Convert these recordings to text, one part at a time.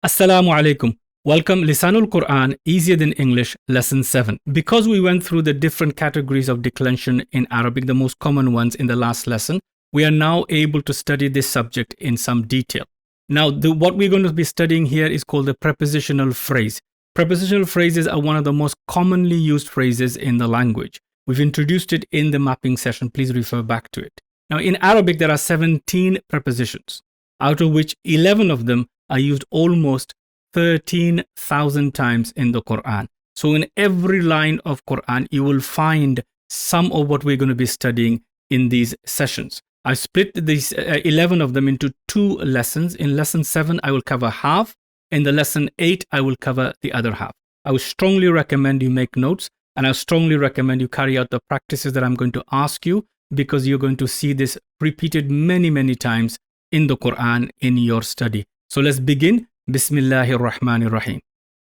Assalamu alaikum. Welcome Lisaan-ul-Qur'an, Easier Than English, Lesson 7. Because we went through the different categories of declension in Arabic, the most common ones in the last lesson, we are now able to study this subject in some detail. Now, what we're going to be studying here is called the prepositional phrase. Prepositional phrases are one of the most commonly used phrases in the language. We've introduced it in the mapping session. Please refer back to it. Now, in Arabic, there are 17 prepositions, out of which 11 of them are used almost 13,000 times in the Quran. So in every line of Quran, you will find some of what we're going to be studying in these sessions. I split these 11 of them into 2 lessons. In lesson 7, I will cover half. In the lesson 8, I will cover the other half. I would strongly recommend you make notes, and I strongly recommend you carry out the practices that I'm going to ask you, because you're going to see this repeated many, many times in the Quran in your study. So let's begin. Bismillahir Rahmanir Rahim.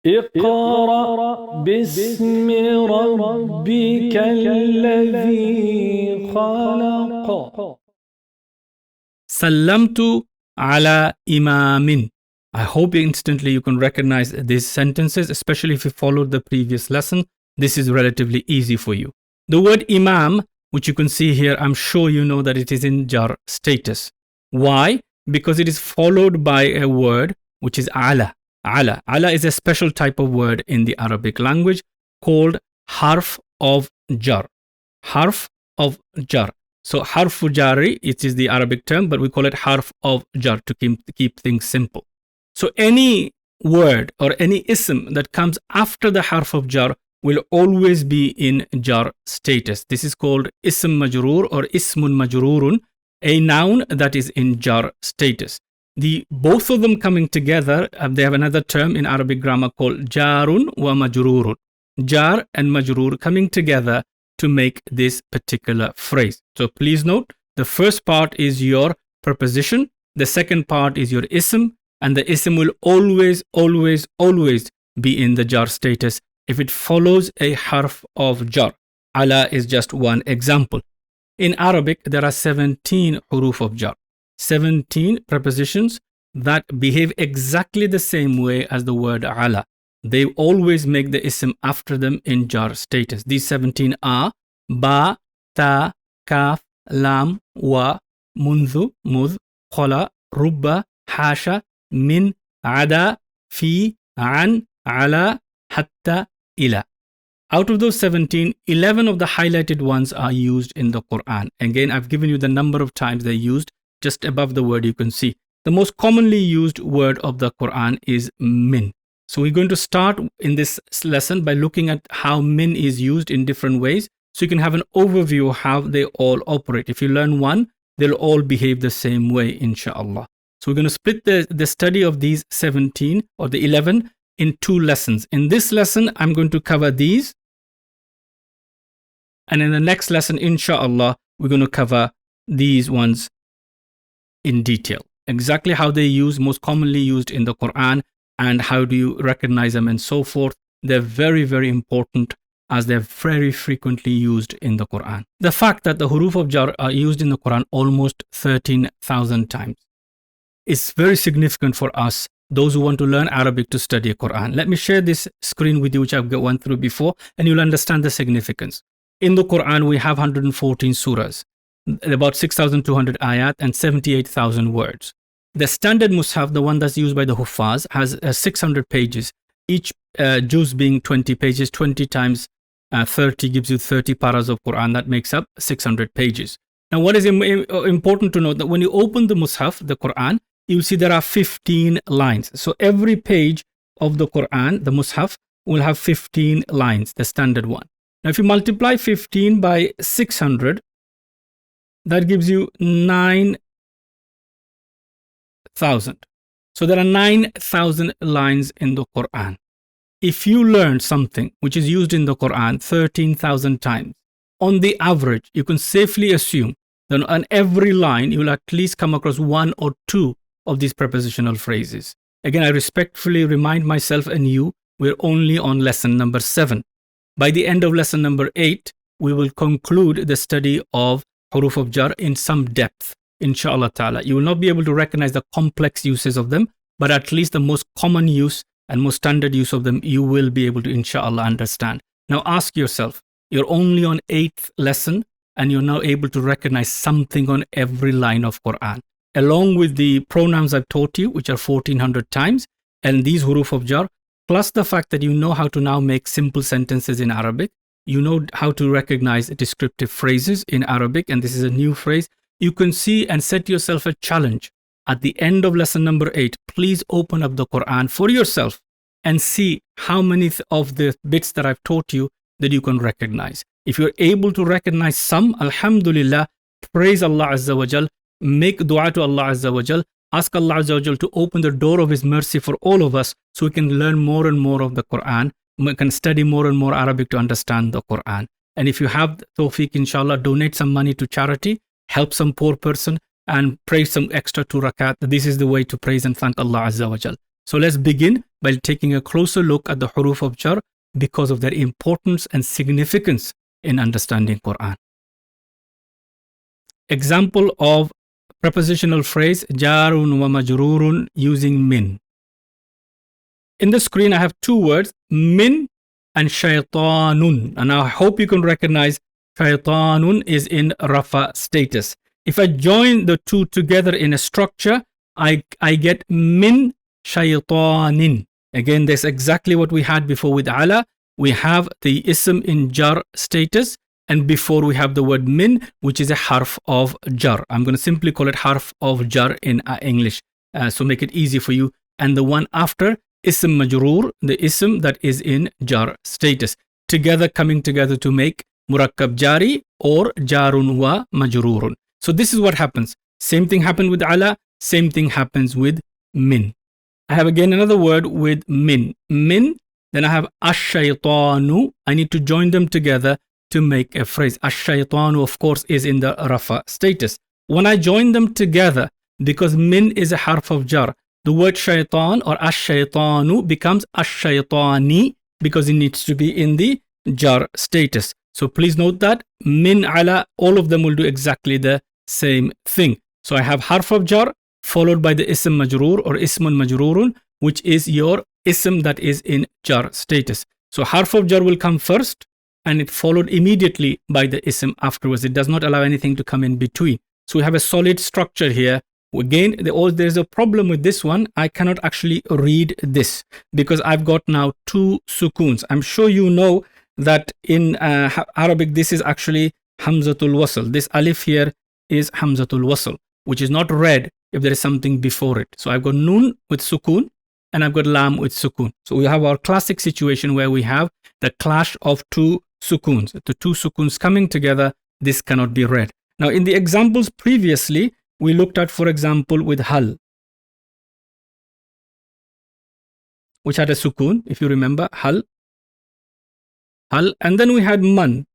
اقرأ باسم ربك الذي خلق. Sallamtu ala imamin. I hope instantly you can recognize these sentences, especially if you followed the previous lesson. This is relatively easy for you. The word imam, which you can see here, I'm sure you know that it is in jar status. Why? Because it is followed by a word which is ala. Ala. Ala is a special type of word in the Arabic language called harf of jar. Harf of jar. So harf Jarri, it is the Arabic term, but we call it harf of jar to keep things simple. So any word or any ism that comes after the harf of jar will always be in jar status. This is called ism majroor or ismun majroorun, a noun that is in jar status. Both of them coming together, they have another term in Arabic grammar called jarun wa majroorun. Jar and majroor coming together to make this particular phrase. So please note, the first part is your preposition, the second part is your ism, and the ism will always, always, always be in the jar status if it follows a harf of jar. Ala is just one example. In Arabic, there are 17 huruf of jar. 17 prepositions that behave exactly the same way as the word ala. They always make the ism after them in jar status. These 17 are ba, ta, kaf, lam, wa, mundhu, mudh, khola, rubba, hasha, min, ada, fi, an, ala, hatta, ila. Out of those 17, 11 of the highlighted ones are used in the Quran. Again, I've given you the number of times they're used. Just above the word you can see. The most commonly used word of the Quran is min. So we're going to start in this lesson by looking at how min is used in different ways, so you can have an overview of how they all operate. If you learn one, they'll all behave the same way, inshallah. So we're going to split the study of these 17 or the 11 in 2 lessons. In this lesson, I'm going to cover these. And in the next lesson, inshallah, we're going to cover these ones in detail. Exactly how they use, most commonly used in the Quran, and how do you recognize them and so forth. They're very, very important as they're very frequently used in the Quran. The fact that the huruf of jar are used in the Quran almost 13,000 times is very significant for us, those who want to learn Arabic to study Quran. Let me share this screen with you, which I've gone through before, and you'll understand the significance. In the Quran, we have 114 surahs, about 6,200 ayat and 78,000 words. The standard mushaf, the one that's used by the huffaz, has 600 pages. Each juz being 20 pages, 20 times 30 gives you 30 paras of Quran. That makes up 600 pages. Now, what is important to note that when you open the mushaf, the Quran, you'll see there are 15 lines. So every page of the Quran, the mushaf, will have 15 lines, the standard one. Now, if you multiply 15 by 600, that gives you 9,000. So there are 9,000 lines in the Quran. If you learn something which is used in the Quran 13,000 times, on the average, you can safely assume that on every line, you will at least come across 1 or 2 of these prepositional phrases. Again, I respectfully remind myself and you, we're only on lesson number 7. By the end of lesson number 8, we will conclude the study of Huruf of Jarr in some depth, inshallah ta'ala. You will not be able to recognize the complex uses of them, but at least the most common use and most standard use of them, you will be able to, inshallah, understand. Now ask yourself, you're only on 8th lesson and you're now able to recognize something on every line of Quran. Along with the pronouns I've taught you, which are 1400 times, and these huruf of jar, plus the fact that you know how to now make simple sentences in Arabic, you know how to recognize descriptive phrases in Arabic, and this is a new phrase. You can see and set yourself a challenge. At the end of lesson number 8, please open up the Quran for yourself and see how many of the bits that I've taught you that you can recognize. If you're able to recognize some, alhamdulillah, praise Allah Azza wa Jal, make dua to Allah Azza wa Jal, ask Allah Azza wa Jal to open the door of His mercy for all of us so we can learn more and more of the Quran. We can study more and more Arabic to understand the Quran. And if you have tawfiq, inshallah, donate some money to charity, help some poor person, and pray some extra 2 rakat. This is the way to praise and thank Allah Azza wa Jal. So let's begin by taking a closer look at the huruf of jar because of their importance and significance in understanding Quran. Example of prepositional phrase jarun wa majroorun using min. In the screen I have 2 words, min and shaytanun, and I hope you can recognize shaytanun is in rafa status. If I join the 2 together in a structure, I get min shaytanin. Again, that's exactly what we had before with ala. We have the ism in jar status, and before we have the word min, which is a harf of jar. I'm going to simply call it harf of jar in English, so make it easy for you. And the one after, ism majroor, the ism that is in jar status. Together, coming together to make Murakkab Jari or Jarun wa Majroorun. So this is what happens. Same thing happened with ala, same thing happens with min. I have again another word with min. Min, then I have ash-shaytanu. I need to join them together to make a phrase. Ash-shaytanu, of course, is in the rafa status. When I join them together, because min is a harf of jar, the word shaytan or ash-shaytanu becomes ash-shaytani because it needs to be in the jar status. So please note that min, ala, all of them will do exactly the same thing. So I have harf of jar followed by the ism majroor or ismun majroorun, which is your ism that is in jar status. So harf of jar will come first and it followed immediately by the ism afterwards. It does not allow anything to come in between. So we have a solid structure here. Again, there's a problem with this one. I cannot actually read this because I've got now 2 sukoons. I'm sure you know that in Arabic, this is actually Hamzatul Wasl. This alif here is Hamzatul Wasl, which is not read if there is something before it. So I've got nun with sukoon and I've got lam with sukoon. So we have our classic situation where we have the clash of 2 sukoons. The 2 sukoons coming together, this cannot be read. Now in the examples previously, we looked at, for example, with hal, which had a sukoon, if you remember, hal. And then we had man.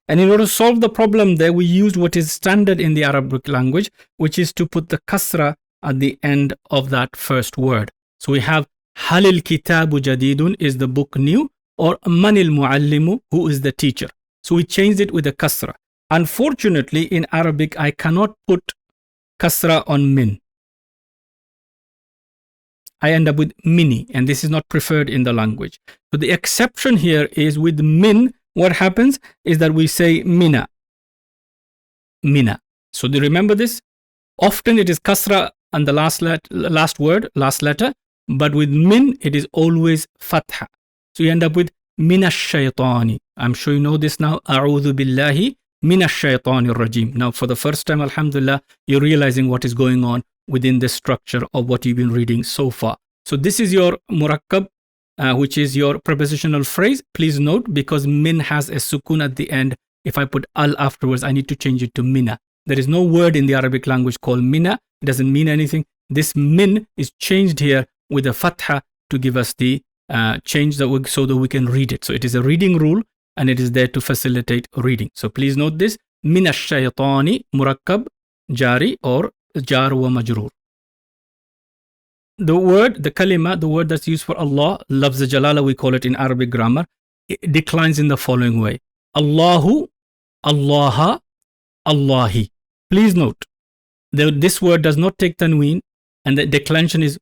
And in order to solve the problem there, we used what is standard in the Arabic language, which is to put the kasra at the end of that first word. So we have halil kitabu jadidun, is the book new, or manil muallimu, who is the teacher. So we changed it with a kasra. Unfortunately, in Arabic, I cannot put kasra on min. I end up with mini, and this is not preferred in the language. So the exception here is with min, what happens is that we say mina. Mina. So do you remember this? Often it is kasra on the last letter, but with min, it is always fatha. So you end up with minash shaytani. I'm sure you know this now. A'udhu billahi minash shaytanir rajim. Now for the first time, alhamdulillah, you're realizing what is going on within the structure of what you've been reading so far. So this is your murakkab, which is your prepositional phrase. Please note, because min has a sukun at the end, if I put al afterwards, I need to change it to mina. There is no word in the Arabic language called mina. It doesn't mean anything. This min is changed here with a fatha to give us the change so that we can read it. So it is a reading rule and it is there to facilitate reading. So please note this. Minash shaytani murakkab jari or jar wa majroor. The word, the kalima, the word that's used for Allah, lafz jalala, we call it in Arabic grammar, it declines in the following way. Allahu, Allaha, Allahi. Please note, This word does not take tanween, and the declension is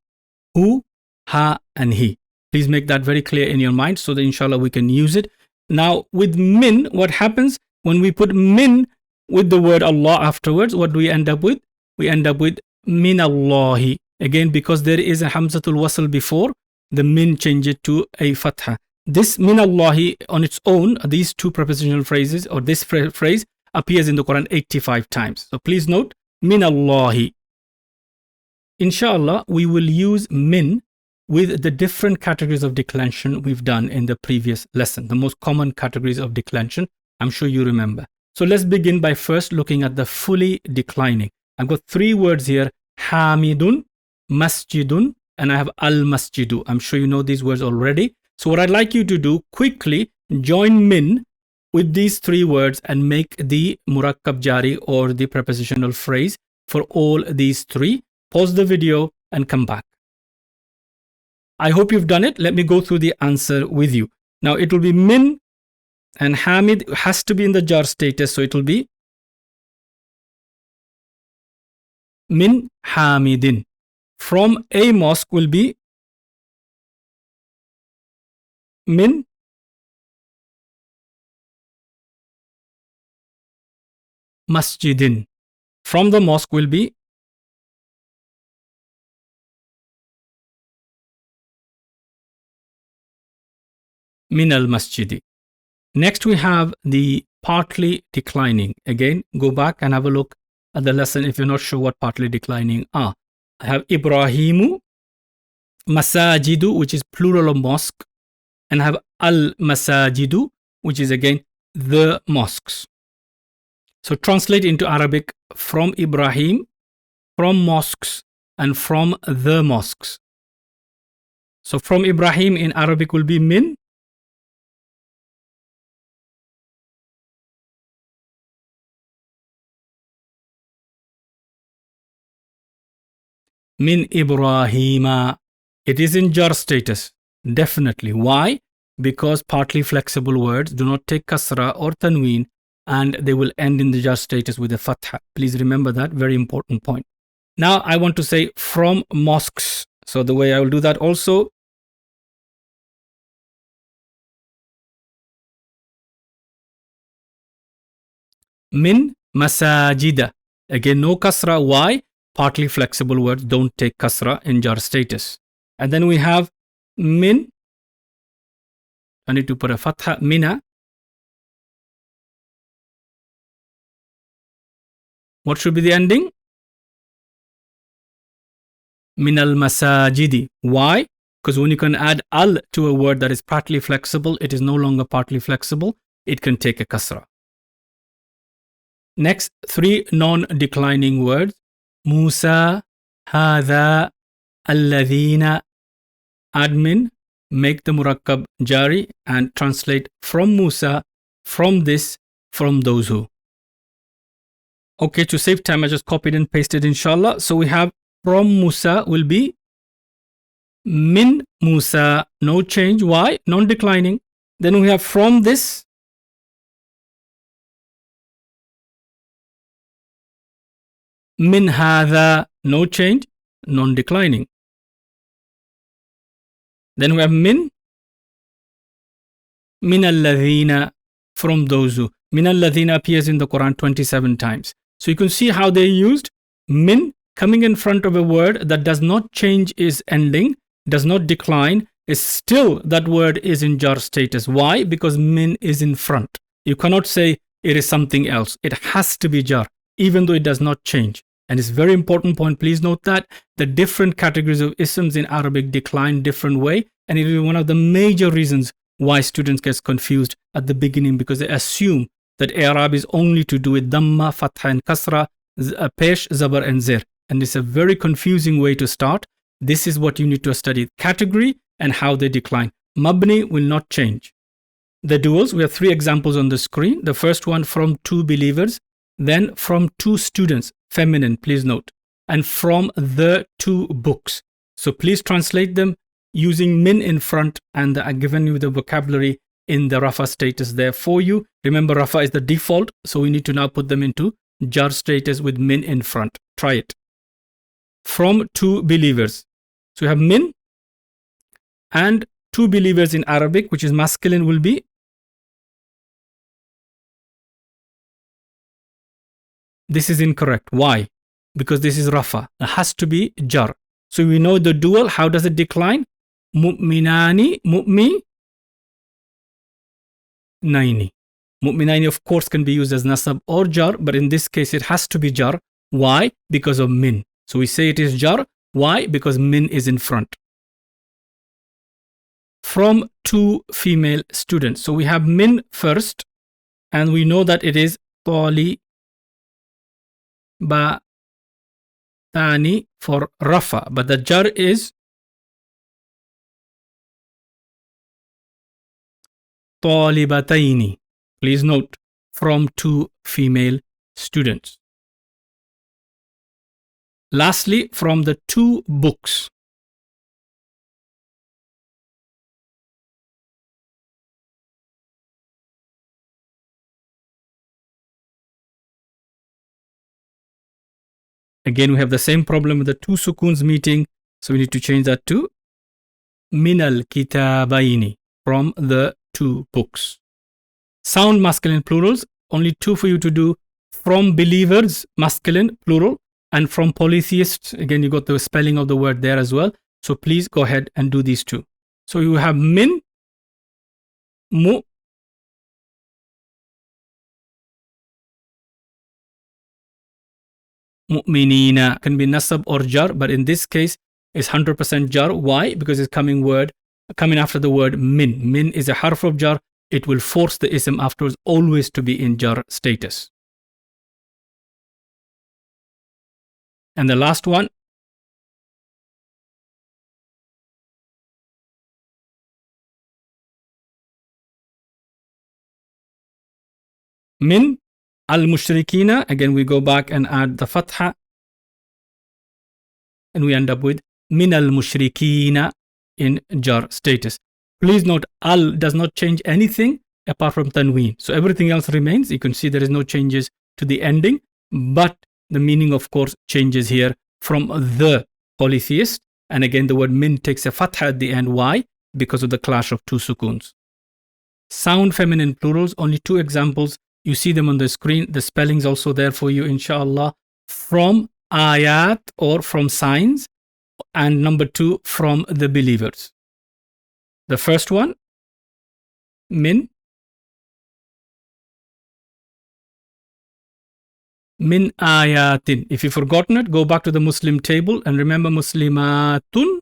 hu, ha, and he. Please make that very clear in your mind so that inshallah we can use it. Now with min, what happens when we put min with the word Allah afterwards? What do we end up with? We end up with min Allahi. Again, because there is a hamzatul wasl before, the min change it to a fatha. This min Allahi on its own, these two prepositional phrases or this phrase appears in the Quran 85 times. So please note, min Allahi. Inshallah, we will use min with the different categories of declension we've done in the previous lesson, the most common categories of declension. I'm sure you remember. So let's begin by first looking at the fully declining. I've got three words here, hamidun, masjidun, and I have al-masjidu. I'm sure you know these words already. So what I'd like you to do, quickly join min with these three words and make the Murakkab Jari or the prepositional phrase for all these three. Pause the video and come back. I hope you've done it. Let me go through the answer with you. Now it will be min, and hamid has to be in the jar status, so it will be min hamidin. From a mosque will be min masjidin. From the mosque will be min al-masjidi. Next we have the partly declining. Again, go back and have a look at the lesson if you're not sure what partly declining are. I have Ibrahimu, masajidu, which is plural of mosque, and I have al-masajidu, which is again the mosques. So translate into Arabic from Ibrahim, from mosques, and from the mosques. So from Ibrahim in Arabic will be min, min Ibrahima. It is in jar status, definitely. Why? Because partly flexible words do not take kasra or tanween, and they will end in the jar status with a fatha. Please remember that, very important point. Now I want to say from mosques. So the way I will do that also, min masajida. Again, no kasra. Why? Partly flexible words don't take kasra in jar status. And then we have min. I need to put a fatha, mina. What should be the ending? Min al-masajidi. Why? Because when you can add al to a word that is partly flexible, it is no longer partly flexible. It can take a kasra. Next, three non-declining words. Musa, hadha, alladhina. Add min, make the Murakkab Jari and translate from Musa, from this, from those who. Okay, to save time, I just copied and pasted inshallah. So we have from Musa will be min Musa, no change. Why? Non-declining. Then we have from this, min hadha, no change, non-declining. Then we have min alladhina, from those who. Min alladhina appears in the Quran 27 times. So you can see how they used min coming in front of a word that does not change its ending, does not decline, is still that word is in jar status. Why? Because min is in front. You cannot say it is something else. It has to be jar, even though it does not change. And it's a very important point. Please note that the different categories of isms in Arabic decline different way. And it is one of the major reasons why students get confused at the beginning, because they assume that Arab is only to do with Dhamma, Fatha and Kasra, Pesh, Zabar and Zir. And it's a very confusing way to start. This is what you need to study, category and how they decline. Mabni will not change. The duals, we have three examples on the screen. The first one from two believers, then from two students, feminine, please note, and from the two books. So please translate them using min in front, and I've given you the vocabulary in the Rafa status there for you. Remember, Rafa is the default, so we need to now put them into jar status with min in front. Try it. From two believers. So you have min and two believers in Arabic, which is masculine, will be. This is incorrect. Why? Because this is rafa. It has to be jar. So we know the dual. How does it decline? Mu'minani, mu'minaini. Mu'minaini, of course, can be used as nasab or jar, but in this case, it has to be jar. Why? Because of min. So we say it is jar. Why? Because min is in front. From two female students. So we have min first, and we know that it is tali ba tani for rafa, but the jar is talibataini. Please note, from two female students. Lastly, from the two books. Again, we have the same problem with the two sukoons meeting, so we need to change that to minal kitabaini, from the two books. Sound masculine plurals, only two for you to do. From believers, masculine plural, and from polytheists, again, you got the spelling of the word there as well. So please go ahead and do these two. So you have min, mu, mu'minina. Can be nasab or jar, but in this case, it's 100% jar. Why? Because it's coming after the word min. Min is a harf of jar. It will force the ism afterwards always to be in jar status. And the last one, min al-mushrikina. Again, we go back and add the fatha, and we end up with min al-mushrikina in jar status. Please note, al does not change anything apart from tanween. So everything else remains. You can see there is no changes to the ending, but the meaning, of course, changes here from the polytheist. And again, the word min takes a fatha at the end. Why? Because of the clash of two sukoons. Sound feminine plurals, only two examples. You see them on the screen. The spelling's also there for you, inshallah. From ayat, or from signs. And number two, from the believers. The first one, min ayatin. If you've forgotten it, go back to the Muslim table and remember muslimatun,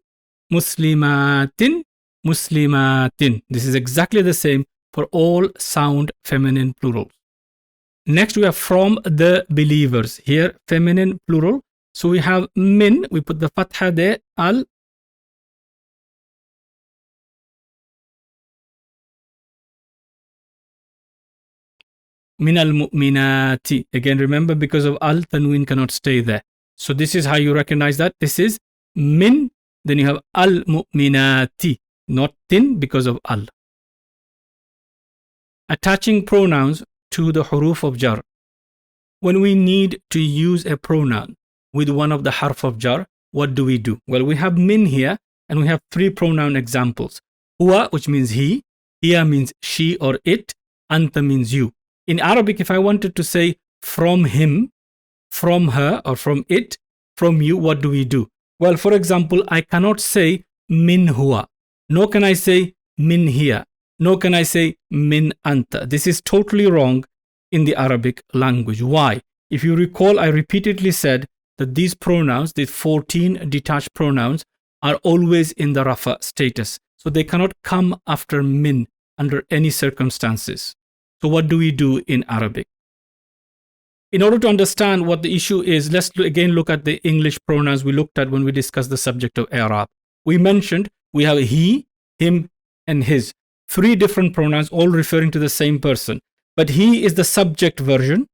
muslimatin, muslimatin. This is exactly the same for all sound feminine plurals. Next, we have from the believers. Here, feminine plural. So we have min, we put the fatha there, al. Min al-mu'minati. Again, remember, because of al, tanween cannot stay there. So this is how you recognize that. This is min, then you have al-mu'minati, not tin, because of al. Attaching pronouns to the huruf of jar. When we need to use a pronoun with one of the harf of jar, what do we do? Well, we have min here, and we have three pronoun examples. Huwa, which means he. Hiya means she or it. Anta means you. In Arabic, if I wanted to say from him, from her, or from it, from you, what do we do? Well, for example, I cannot say min huwa. Nor can I say min hiya. Nor can I say min anta. This is totally wrong in the Arabic language. Why? If you recall, I repeatedly said that these pronouns, these 14 detached pronouns, are always in the rafa status. So they cannot come after min under any circumstances. So what do we do in Arabic? In order to understand what the issue is, let's again look at the English pronouns we looked at when we discussed the subject of Arab. We mentioned we have he, him, and his. Three different pronouns, all referring to the same person. But he is the subject version,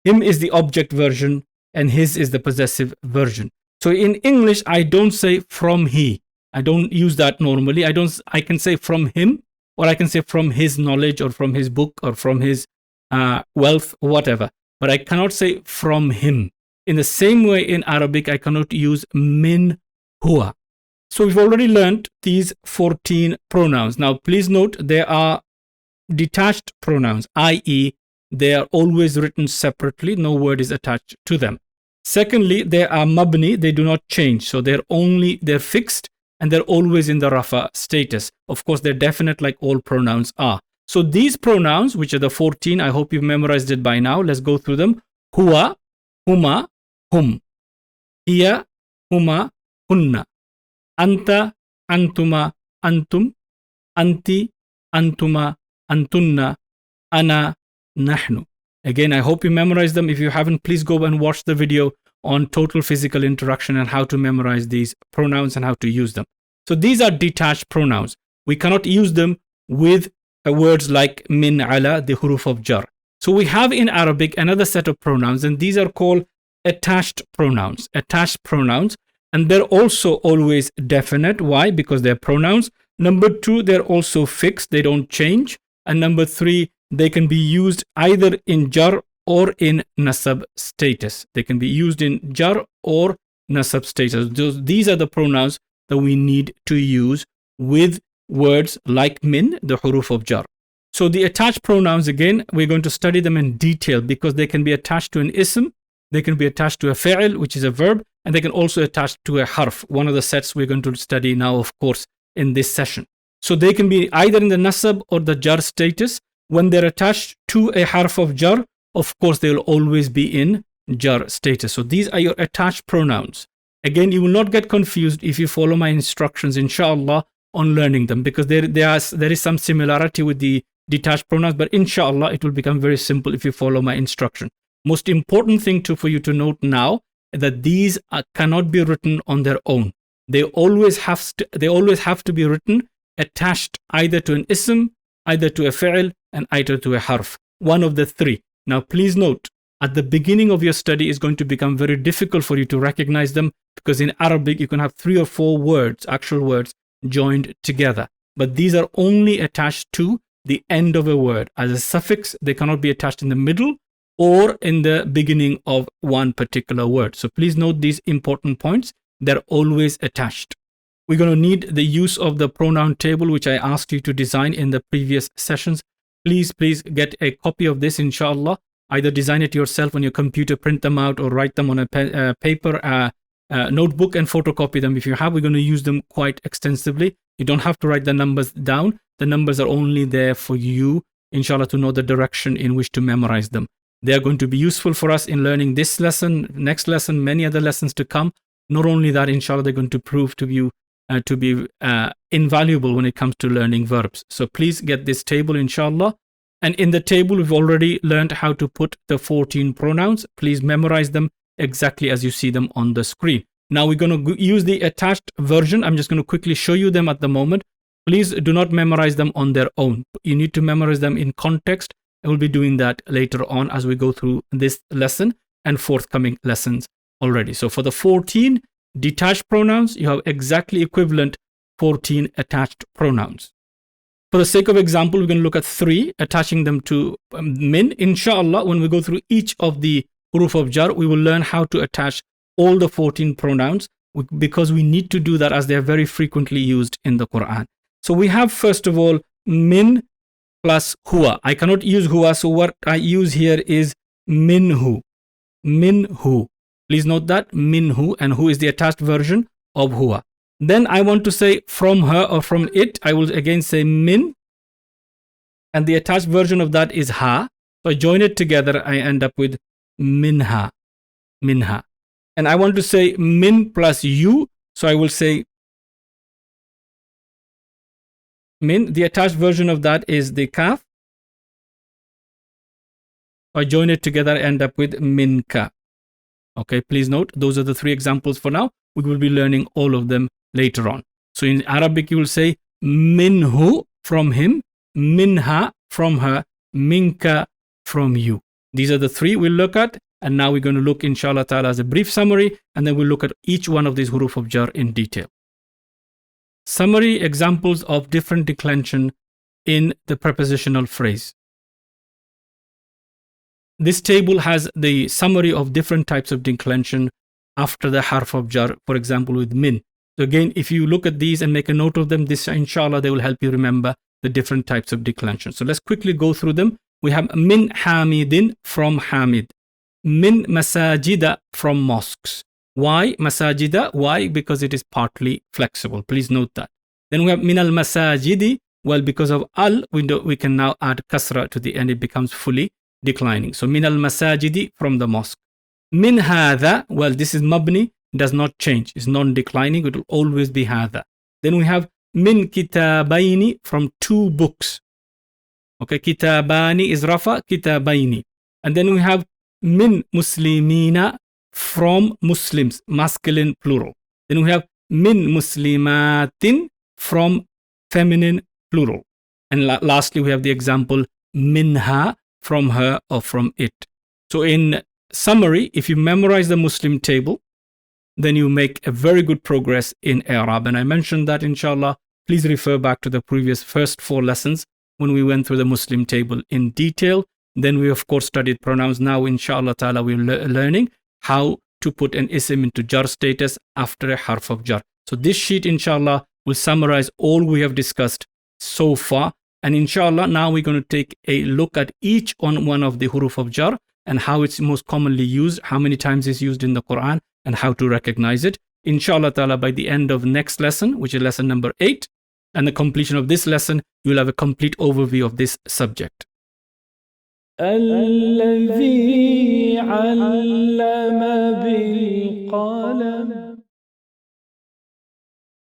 him is the object version, and his is the possessive version. So in English, I don't say from he. I don't use that normally. I can say from him, or I can say from his knowledge, or from his book, or from his wealth, or whatever. But I cannot say from him. In the same way in Arabic, I cannot use min huwa. So we've already learned these 14 pronouns. Now, please note they are detached pronouns, i.e., they are always written separately. No word is attached to them. Secondly, they are mabni. They do not change. So they're fixed and they're always in the rafa status. Of course, they're definite like all pronouns are. So these pronouns, which are the 14, I hope you've memorized it by now. Let's go through them. Huwa, huma, hum. Hiya, huma, hunna. Anta, antuma, antum. Anti, antuma, antunna. Ana, nahnu. Again, I hope you memorize them. If you haven't, please go and watch the video on total physical interaction and how to memorize these pronouns and how to use them. So these are detached pronouns. We cannot use them with words like min, ala, the huruf of jar. So we have in Arabic another set of pronouns, and these are called attached pronouns. Attached pronouns, and they're also always definite. Why? Because they're pronouns. Number two, they're also fixed. They don't change. And number three, they can be used either in jar or in nasab status. They can be used in jar or nasab status. These are the pronouns that we need to use with words like min, the huruf of jar. So the attached pronouns, again, we're going to study them in detail because they can be attached to an ism, they can be attached to a fi'l, which is a verb, and they can also attach to a harf, one of the sets we're going to study now, of course, in this session. So they can be either in the nasab or the jar status. When they're attached to a harf of jar, of course, they will always be in jar status. So these are your attached pronouns. Again, you will not get confused if you follow my instructions, inshallah, on learning them, because there is some similarity with the detached pronouns, but inshallah, it will become very simple if you follow my instruction. Most important thing for you to note now is that these cannot be written on their own. They always have to be written attached either to an ism, either to a fi'l, and either to a harf. One of the three. Now, please note, at the beginning of your study is going to become very difficult for you to recognize them, because in Arabic, you can have 3 or 4 words, actual words, joined together. But these are only attached to the end of a word. As a suffix, they cannot be attached in the middle or in the beginning of one particular word. So please note these important points. They're always attached. We're going to need the use of the pronoun table, which I asked you to design in the previous sessions. Please get a copy of this, inshallah. Either design it yourself on your computer, print them out, or write them on a paper notebook and photocopy them. If you have, we're going to use them quite extensively. You don't have to write the numbers down. The numbers are only there for you, inshallah, to know the direction in which to memorize them. They are going to be useful for us in learning this lesson, next lesson, many other lessons to come. Not only that, inshallah, they're going to prove to be invaluable when it comes to learning verbs. So please get this table, inshallah. And in the table, we've already learned how to put the 14 pronouns. Please memorize them exactly as you see them on the screen. Now we're going to use the attached version. I'm just going to quickly show you them at the moment. Please do not memorize them on their own. You need to memorize them in context. I will be doing that later on as we go through this lesson and forthcoming lessons already. So for the 14 detached pronouns, you have exactly equivalent 14 attached pronouns. For the sake of example, we're going to look at 3, attaching them to min. Inshallah, when we go through each of the huruf of jar, we will learn how to attach all the 14 pronouns, because we need to do that as they are very frequently used in the Quran. So we have, first of all, min plus huwa. I cannot use huwa, so what I use here is minhu. Minhu. Please note that, minhu, and hu is the attached version of huwa. Then I want to say from her or from it. I will again say min, and the attached version of that is ha. So I join it together, I end up with minha. Minha. And I want to say min plus you, so I will say min. The attached version of that is the kaf. I join it together, I end up with minka. Okay, please note, those are the 3 examples for now. We will be learning all of them later on. So in Arabic, you will say minhu, from him, minha, from her, minka, from you. These are the 3 we'll look at. And now we're going to look, inshallah ta'ala, as a brief summary, and then we'll look at each one of these huruf of jar in detail. Summary examples of different declension in the prepositional phrase. this table has the summary of different types of declension after the harf of jar, for example, with min. So again, if you look at these and make a note of them, this inshallah, they will help you remember the different types of declension. So let's quickly go through them. We have min hamidin, from hamid. Min masajida, from mosques. Why masajida? Why? Because it is partly flexible. Please note that. Then we have min al masajidi. Well, because of al, we can now add kasra to the end. It becomes fully declining. So min al masajidi, from the mosque. Min hadha. Well, this is mabni. Does not change. It's non-declining. It will always be hadha. Then we have min kitabaini, from 2 books. Okay, kitabani is rafa, kitabaini. And then we have min muslimina, from Muslims, masculine plural. Then we have min muslimatin, from feminine plural. And lastly, we have the example minha, from her or from it. So in summary, if you memorize the Muslim table, then you make a very good progress in Arab. And I mentioned that, inshallah, please refer back to the previous first 4 lessons when we went through the Muslim table in detail. Then we, of course, studied pronouns. Now, inshallah ta'ala, we're learning how to put an ism into jar status after a harf of jar. So this sheet, inshallah, will summarize all we have discussed so far. And inshallah, now we're going to take a look at each one of the huruf of jar and how it's most commonly used, how many times it's used in the Quran, and how to recognize it. Inshallah ta'ala, by the end of next lesson, which is lesson number 8, and the completion of this lesson, you'll have a complete overview of this subject. الذي علم بالقلم